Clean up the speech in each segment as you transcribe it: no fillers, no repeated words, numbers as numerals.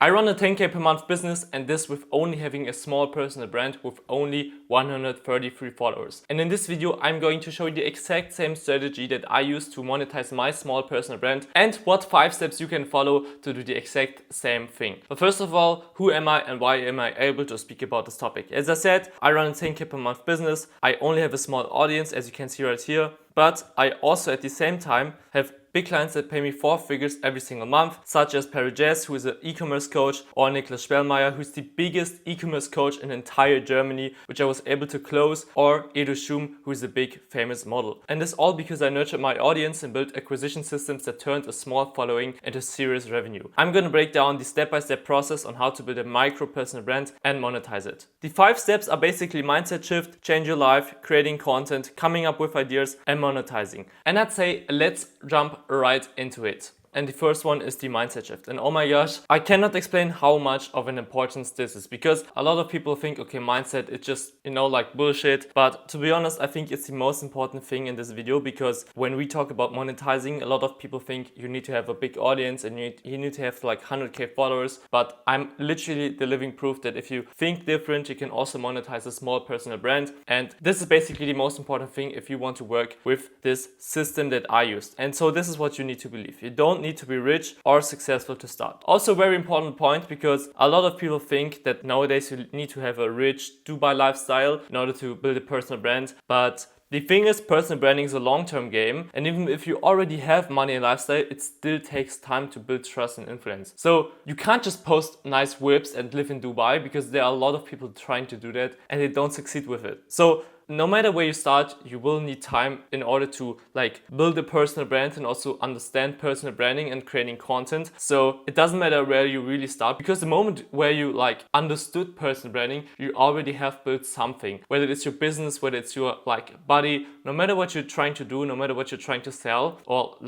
I run a 10k per month business, and this with only having a small personal brand with only 133 followers. And in this video, I'm going to show you the exact same strategy that I use to monetize my small personal brand and what 5 steps you can follow to do the exact same thing. But first of all, who am I and why am I able to speak about this topic? As I said, I run a 10k per month business. I only have a small audience, as you can see right here, but I also at the same time have big clients that pay me 4 figures every single month, such as Perry Jess, who is an e-commerce coach, or Niklas Spellmeier, who's the biggest e-commerce coach in entire Germany, which I was able to close, or Edo Schum, who is a big famous model. And this all because I nurtured my audience and built acquisition systems that turned a small following into serious revenue. I'm gonna break down the step-by-step process on how to build a micro personal brand and monetize it. The 5 steps are basically mindset shift, change your life, creating content, coming up with ideas, and monetizing. And I'd say let's jump right into it. And the first one is the mindset shift. And oh my gosh, I cannot explain how much of an importance this is, because a lot of people think, okay, mindset, it's just, like bullshit. But to be honest, I think it's the most important thing in this video, because when we talk about monetizing, a lot of people think you need to have a big audience and you need to have like 100k followers. But I'm literally the living proof that if you think different, you can also monetize a small personal brand. And this is basically the most important thing if you want to work with this system that I used. And so this is what you need to believe. You don't need to be rich or successful to start. Also, very important point, because a lot of people think that nowadays you need to have a rich Dubai lifestyle in order to build a personal brand. But the thing is, personal branding is a long-term game, and even if you already have money and lifestyle, it still takes time to build trust and influence. So you can't just post nice whips and live in Dubai, because there are a lot of people trying to do that and they don't succeed with it. So no matter where you start, you will need time in order to build a personal brand and also understand personal branding and creating content. So it doesn't matter where you really start, because the moment where you understood personal branding, you already have built something. Whether it's your business, whether it's your body, no matter what you're trying to do, no matter what you're trying to sell or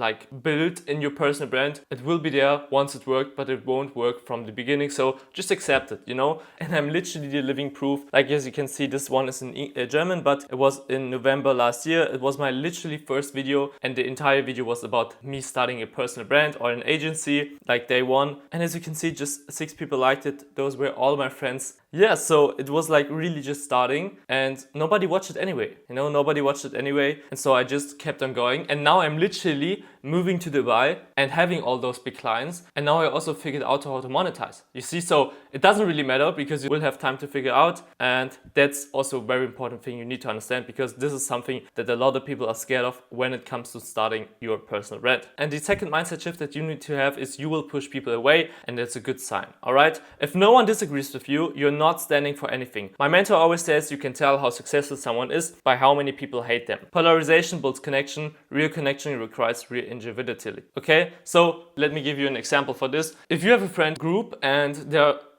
build in your personal brand, it will be there once it worked, but it won't work from the beginning. So just accept it, And I'm literally the living proof. As you can see, this one is in German, but it was in November last year. It was my literally first video, and the entire video was about me starting a personal brand or an agency day one. And as you can see, just 6 people liked it. Those were all my friends. Yeah, so it was really just starting, and nobody watched it anyway. Nobody watched it anyway. And so I just kept on going. And now I'm literally moving to Dubai and having all those big clients. And now I also figured out how to monetize. You see, so it doesn't really matter, because you will have time to figure out. And that's also a very important thing you need to understand, because this is something that a lot of people are scared of when it comes to starting your personal brand. And the second mindset shift that you need to have is you will push people away, and that's a good sign. All right. If no one disagrees with you, you're not standing for anything. My mentor always says you can tell how successful someone is by how many people hate them. Polarization builds connection. Real connection requires real individuality. Okay, so let me give you an example for this. If you have a friend group and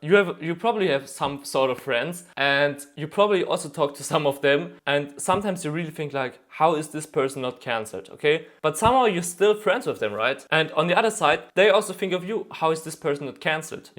you probably have some sort of friends, and you probably also talk to some of them, and sometimes you really think how is this person not cancelled, okay? But somehow you're still friends with them, right? And on the other side, they also think of you, how is this person not cancelled,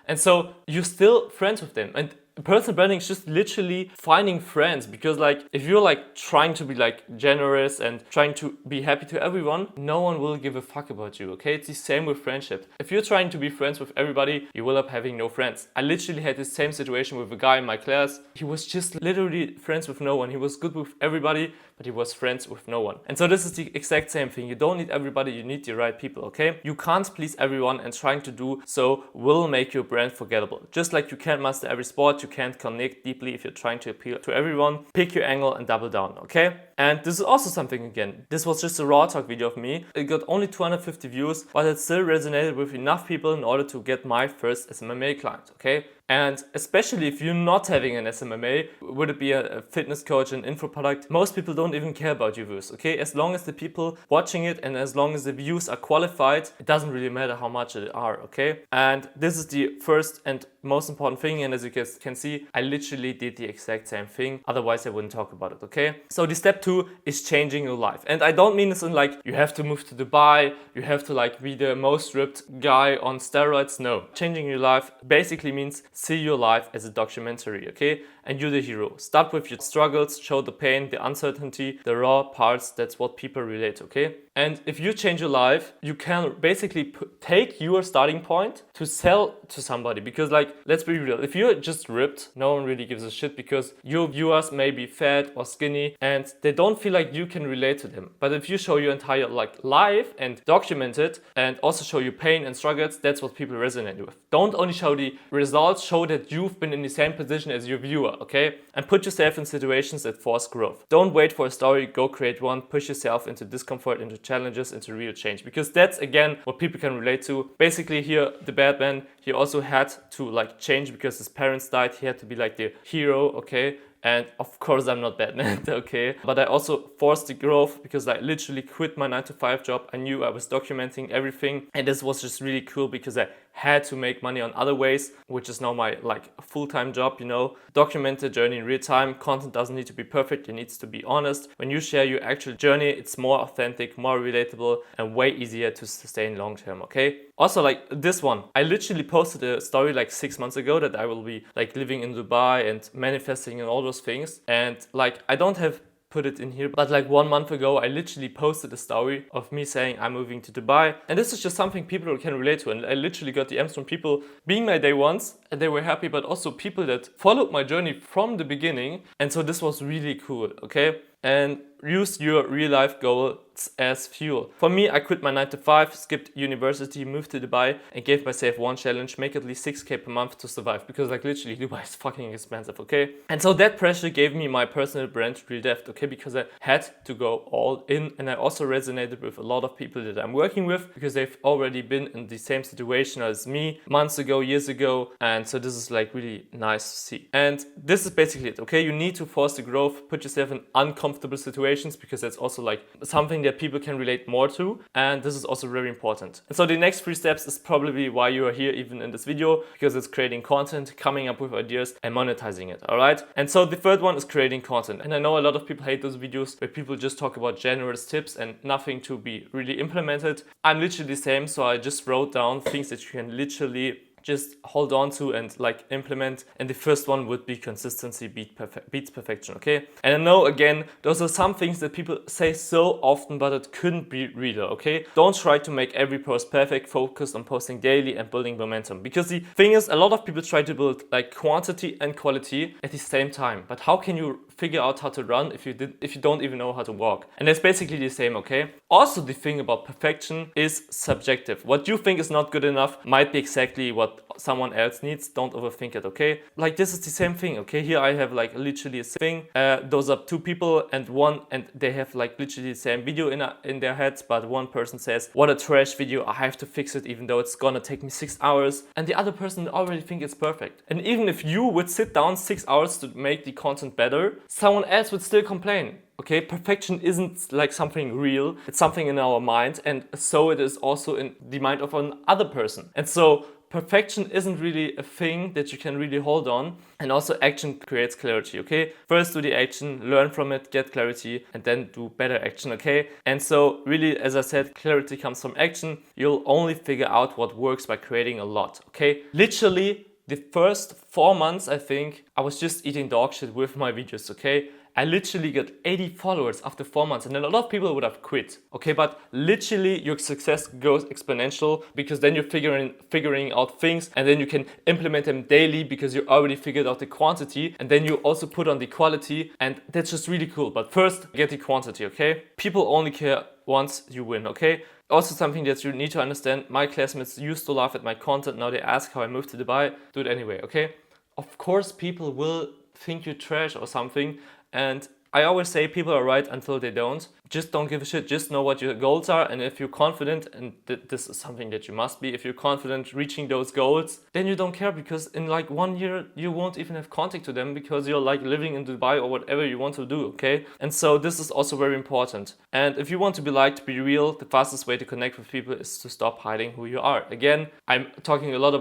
And so you're still friends with them. And personal branding is just literally finding friends, because if you're trying to be generous and trying to be happy to everyone, no one will give a fuck about you, okay? It's the same with friendship. If you're trying to be friends with everybody, you will end up having no friends. I literally had the same situation with a guy in my class. He was just literally friends with no one. He was good with everybody, but he was friends with no one. And so this is the exact same thing. You don't need everybody, you need the right people, okay? You can't please everyone, and trying to do so will make your brand forgettable. Just like you can't master every sport, you can't connect deeply if you're trying to appeal to everyone. Pick your angle and double down, okay? And this is also something, again, this was just a raw talk video of me. It got only 250 views, but it still resonated with enough people in order to get my first SMMA client, okay? And especially if you're not having an SMMA, would it be a fitness coach, an info product, most people don't even care about your views, okay? As long as the people watching it and as long as the views are qualified, it doesn't really matter how much it are, okay? And this is the first and most important thing, and as you guys can see, I literally did the exact same thing. Otherwise, I wouldn't talk about it, okay? So the step 2 is changing your life. And I don't mean this in you have to move to Dubai, you have to be the most ripped guy on steroids. No. Changing your life basically means see your life as a documentary, okay? And you're the hero. Start with your struggles, show the pain, the uncertainty, the raw parts. That's what people relate, okay? And if you change your life, you can basically take your starting point to sell to somebody. Because like, let's be real, if you're just ripped, no one really gives a shit because your viewers may be fat or skinny and they don't feel like you can relate to them. But if you show your entire like life and document it and also show your pain and struggles, that's what people resonate with. Don't only show the results, show that you've been in the same position as your viewer, okay? And put yourself in situations that force growth. Don't wait for a story, go create one, push yourself into discomfort, into challenges, into real change. Because that's again what people can relate to. Basically here, the bad man, he also had to like change because his parents died. He had to be like the hero, okay? And of course I'm not Batman, okay? But I also forced the growth because I literally quit my 9-to-5 job. I knew I was documenting everything. And this was just really cool because I had to make money on other ways, which is now my like full-time job, you know. Document the journey in real time. Content doesn't need to be perfect, it needs to be honest. When you share your actual journey, it's more authentic, more relatable, and way easier to sustain long-term, okay? Also like this one, I literally posted a story like 6 months ago that I will be like living in Dubai and manifesting and all those things. And like, I don't have put it in here, but like 1 month ago I literally posted a story of me saying I'm moving to Dubai, and this is just something people can relate to. And I literally got DMs from people being my day ones and they were happy, but also people that followed my journey from the beginning. And so this was really cool, okay? And use your real life goals as fuel. For me, I quit my 9-to-5, skipped university, moved to Dubai and gave myself one challenge: make at least 6K per month to survive, because like literally Dubai is fucking expensive, okay? And so that pressure gave me my personal brand real depth, okay? Because I had to go all in, and I also resonated with a lot of people that I'm working with because they've already been in the same situation as me months ago, years ago. And so this is like really nice to see. And this is basically it, okay? You need to force the growth, put yourself in uncomfortable situations, because that's also like something that people can relate more to, and this is also very important. And so the next 3 steps is probably why you are here even in this video, because it's creating content, coming up with ideas and monetizing it, all right? And so the third one is creating content. And I know a lot of people hate those videos where people just talk about generous tips and nothing to be really implemented. I'm literally the same, so I just wrote down things that you can literally just hold on to and like implement. And the first one would be consistency beats perfection, okay? And I know again, those are some things that people say so often, but it couldn't be realer, okay? Don't try to make every post perfect, focus on posting daily and building momentum. Because the thing is, a lot of people try to build like quantity and quality at the same time. But how can you figure out how to run if you don't even know how to walk? And it's basically the same, okay? Also, the thing about perfection is subjective. What you think is not good enough might be exactly what someone else needs. Don't overthink it, okay? Like this is the same thing, okay? Here I have like literally a thing. Those are 2 people and they have like literally the same video in their heads, but one person says, what a trash video, I have to fix it even though it's gonna take me 6 hours. And the other person already think it's perfect. And even if you would sit down 6 hours to make the content better, someone else would still complain. Okay, perfection isn't like something real, it's something in our mind, and so it is also in the mind of another person. And so perfection isn't really a thing that you can really hold on. And also action creates clarity, okay? First do the action, learn from it, get clarity, and then do better action, okay? And so really, as I said, clarity comes from action. You'll only figure out what works by creating a lot, okay? Literally, the first 4 months, I think, I was just eating dog shit with my videos, okay? I literally got 80 followers after 4 months, and a lot of people would have quit, okay? But literally your success goes exponential, because then you're figuring out things, and then you can implement them daily because you already figured out the quantity, and then you also put on the quality, and that's just really cool. But first, get the quantity, okay? People only care once you win, okay? Also something that you need to understand, my classmates used to laugh at my content, now they ask how I moved to Dubai. Do it anyway, okay? Of course people will think you're trash or something, and I always say people are right until they don't. Just don't give a shit, just know what your goals are, and if you're confident, and this is something that you must be, if you're confident reaching those goals, then you don't care, because in like 1 year you won't even have contact to them because you're like living in Dubai or whatever you want to do, okay? And so this is also very important. And if you want to be liked, be real, the fastest way to connect with people is to stop hiding who you are. Again, I'm talking a lot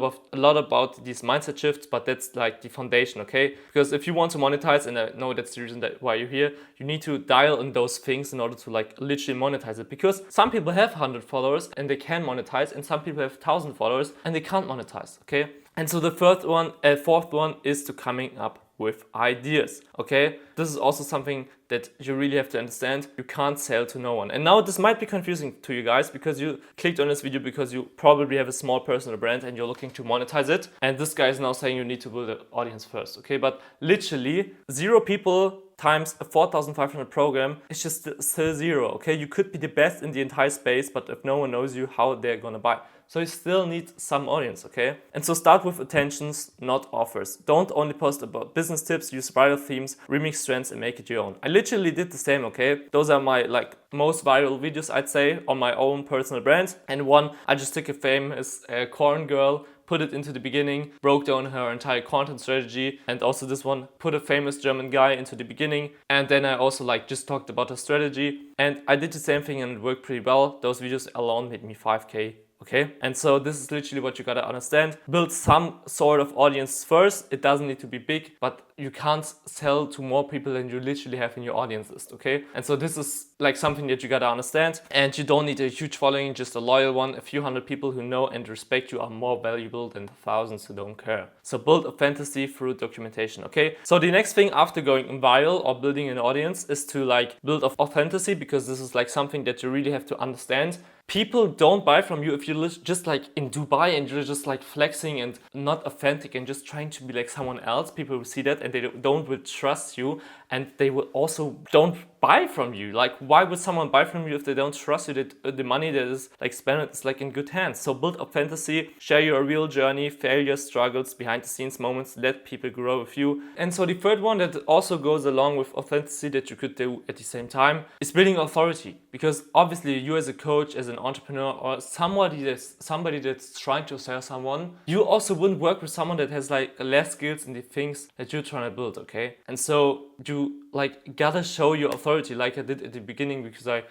about these mindset shifts, but that's like the foundation, okay? Because if you want to monetize, and I know that's the reason why you're here, you need to dial in those things in order to like literally monetize it. Because some people have 100 followers and they can monetize, and some people have 1,000 followers and they can't monetize, okay? And so the fourth one is to coming up with ideas, okay? This is also something that you really have to understand. You can't sell to no one. And now this might be confusing to you guys because you clicked on this video because you probably have a small personal brand and you're looking to monetize it. And this guy is now saying you need to build an audience first, okay? But literally 0 people times a 4,500 program is just still 0, okay? You could be the best in the entire space, but if no one knows you, how they're gonna buy? So you still need some audience, okay? And so start with attentions, not offers. Don't only post about business tips, use viral themes, remix trends and make it your own. I literally did the same, okay? Those are my most viral videos, I'd say, on my own personal brand. And one, I just took a famous corn girl, put it into the beginning, broke down her entire content strategy, and also this one, put a famous German guy into the beginning, and then I also just talked about her strategy, and I did the same thing and it worked pretty well. Those videos alone made me 5K. Okay, and so this is literally what you gotta understand. Build some sort of audience first. It doesn't need to be big, but you can't sell to more people than you literally have in your audience list, okay? And so this is something that you gotta understand. And you don't need a huge following, just a loyal one. A few hundred people who know and respect you are more valuable than the thousands who don't care. So build authenticity through documentation, okay? So the next thing after going viral or building an audience is to build authenticity, because this is something that you really have to understand. People don't buy from you if you're just in Dubai and you're just flexing and not authentic and just trying to be someone else. People will see that and they will trust you, and they will also don't buy from you. Why would someone buy from you if they don't trust you that the money that is spent is in good hands? So build authenticity, share your real journey, failures, struggles, behind the scenes moments, let people grow with you. And so the third one that also goes along with authenticity that you could do at the same time is building authority, because obviously you as a coach, as an entrepreneur, or somebody that's trying to sell someone, you also wouldn't work with someone that has less skills in the things that you're trying to build, okay? And so you gotta show your authority, like I did at the beginning, because I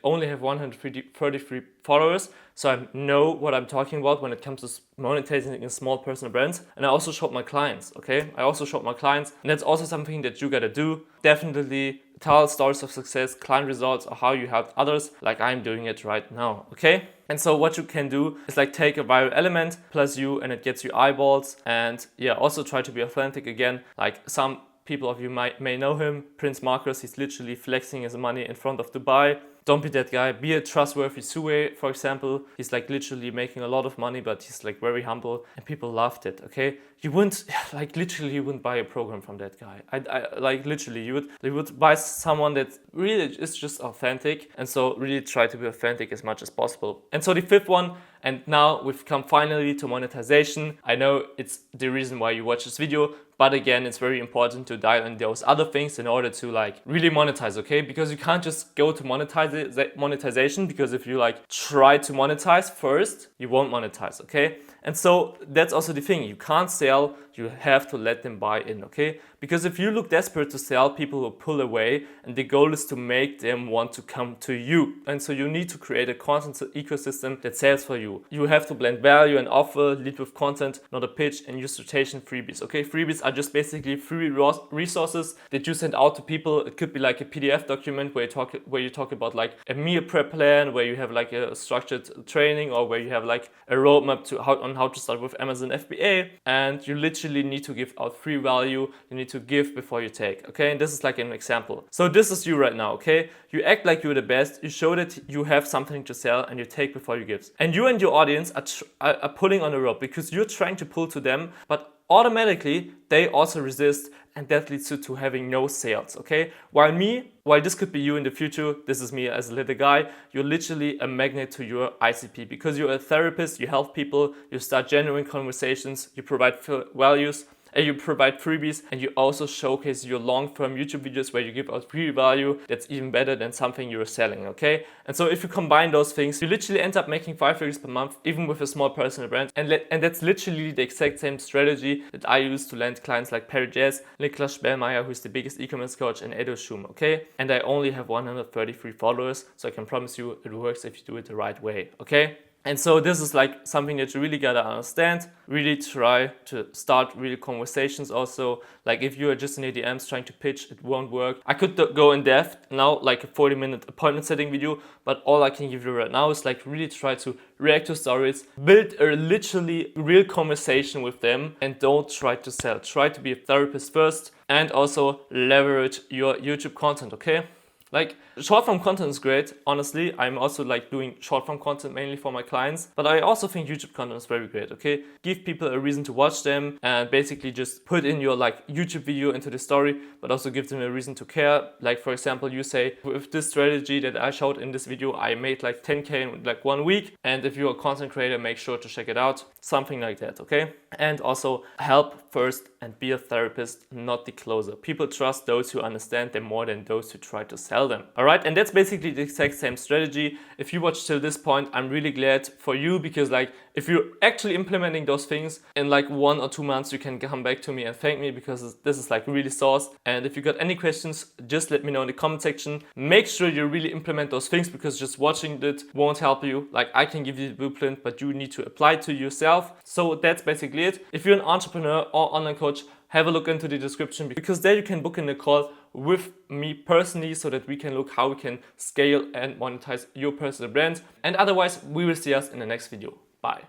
only have 133 followers, so I know what I'm talking about when it comes to monetizing a small personal brand. And I also showed my clients, okay? And that's also something that you gotta do. Definitely tell stories of success, client results, or how you helped others, like I'm doing it right now, okay? And so what you can do is take a viral element plus you, and it gets you eyeballs. And yeah, also try to be authentic again. Some people of you may know him, Prince Marcus. He's literally flexing his money in front of Dubai. Don't be that guy. Be a trustworthy Sue, for example. He's literally making a lot of money, but he's very humble, and people loved it, okay? You wouldn't, literally, you wouldn't buy a program from that guy. Literally, you would buy someone that really is just authentic. And so really try to be authentic as much as possible. And so the fifth one, and now we've come finally to monetization. I know it's the reason why you watch this video, but again, it's very important to dial in those other things in order to really monetize, okay? Because you can't just go to monetization, because if you try to monetize first, you won't monetize, okay? And so that's also the thing. You can't sell, you have to let them buy in, okay? Because if you look desperate to sell, people will pull away, and the goal is to make them want to come to you. And so you need to create a content ecosystem that sells for you. You have to blend value and offer, lead with content, not a pitch, and use rotation freebies, okay? Freebies are just basically free resources that you send out to people. It could be a PDF document where you talk about a meal prep plan, where you have a structured training, or where you have a roadmap to how to start with Amazon FBA. And you literally need to give out free value. You need to give before you take, okay? And this is an example. So this is you right now, okay? You act like you're the best, you show that you have something to sell, and you take before you give. And you and your audience are pulling on a rope, because you're trying to pull to them, but automatically they also resist, and that leads to having no sales, okay? While this could be you in the future, this is me as a little guy, you're literally a magnet to your ICP, because you're a therapist, you help people, you start genuine conversations, you provide values, and you provide freebies, and you also showcase your long-form YouTube videos where you give out free value that's even better than something you're selling, okay? And so if you combine those things, you literally end up making 5 figures per month, even with a small personal brand. And that's literally the exact same strategy that I use to land clients like Perry Jazz, Niklas Spellmeier, who's the biggest e-commerce coach, and Edo Schum, okay? And I only have 133 followers, so I can promise you it works if you do it the right way, okay? And so this is like something that you really gotta understand. Really try to start real conversations also. Like if you are just in ADMs trying to pitch, it won't work. I could go in depth now, like a 40-minute appointment setting video, but all I can give you right now is like really try to react to stories, build a literally real conversation with them, and don't try to sell. Try to be a therapist first, and also leverage your YouTube content, okay? Like, short form content is great, honestly. I'm also like doing short form content mainly for my clients, but I also think YouTube content is very great, okay? Give people a reason to watch them and basically just put in your like YouTube video into the story, but also give them a reason to care. Like, for example, you say, with this strategy that I showed in this video, I made like 10K in like 1 week. And if you're a content creator, make sure to check it out. Something like that, okay? And also help first and be a therapist, not the closer. People trust those who understand them more than those who try to sell them. All right, and that's basically the exact same strategy. If you watched till this point, I'm really glad for you, because like if you're actually implementing those things in like 1 or 2 months, you can come back to me and thank me, because this is like really sauce. And if you got any questions, just let me know in the comment section. Make sure you really implement those things, because just watching it won't help you. Like I can give you the blueprint, but you need to apply it to yourself. So that's basically it. If you're an entrepreneur or online coach, have a look into the description, because there you can book in a call with me personally, so that we can look how we can scale and monetize your personal brand. And otherwise, we will see us in the next video. Bye.